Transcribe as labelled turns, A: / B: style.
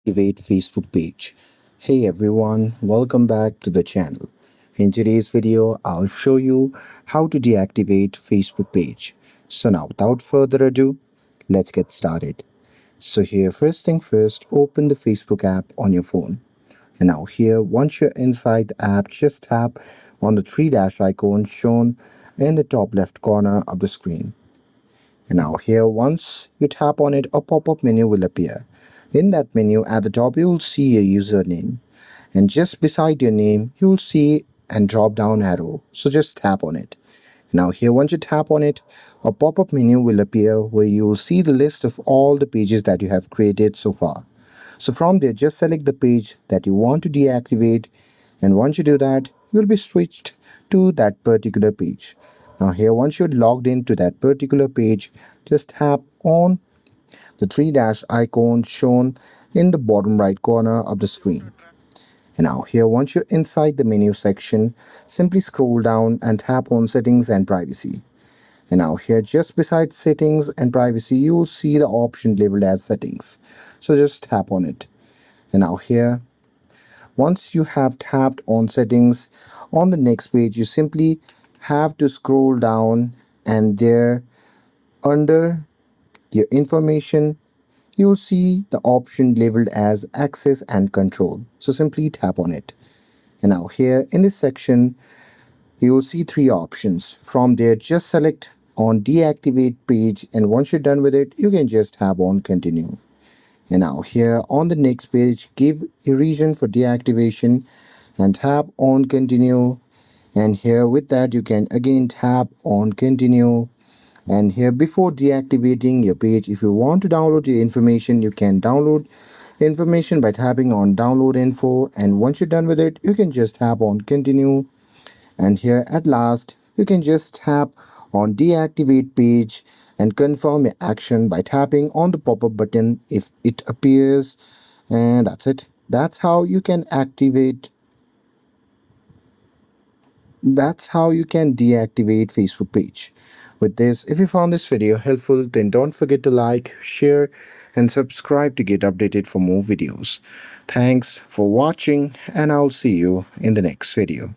A: Deactivate Facebook page. Hey everyone, welcome back to the channel. In today's video, I'll show you how to deactivate Facebook page. So now without further ado, let's get started. So here first thing first, open the Facebook app on your phone. And now here, once you're inside the app, just tap on the three dash icon shown in the top left corner of the screen. And now here, once you tap on it, a pop-up menu will appear. In that menu, at the top, you will see your username. And just beside your name, you will see a drop-down arrow. So just tap on it. Now here, once you tap on it, a pop-up menu will appear where you will see the list of all the pages that you have created so far. So from there, just select the page that you want to deactivate. And once you do that, you'll be switched to that particular page. Now here, once you're logged into that particular page, just tap on the three dash icon shown in the bottom right corner of the screen. And now here, once you're inside the menu section, simply scroll down and tap on settings and privacy. And now here, just beside settings and privacy, you will see the option labeled as settings. So just tap on it. And now here, once you have tapped on settings, on the next page, you simply have to scroll down, and there under your information, you'll see the option labeled as access and control. So simply tap on it. And now here in this section, you will see three options. From there, just select on deactivate page, and once you're done with it, you can just tap on continue. And now here on the next page, give a reason for deactivation and tap on continue. And here with that, you can again tap on continue. And here, before deactivating your page, if you want to download your information, you can download information by tapping on download info. And once you're done with it, you can just tap on continue. And here at last, you can just tap on deactivate page and confirm your action by tapping on the pop-up button if it appears. And that's it. That's how you can deactivate Facebook page. With this, if you found this video helpful, then don't forget to like, share, and subscribe to get updated for more videos. Thanks for watching, and I'll see you in the next video.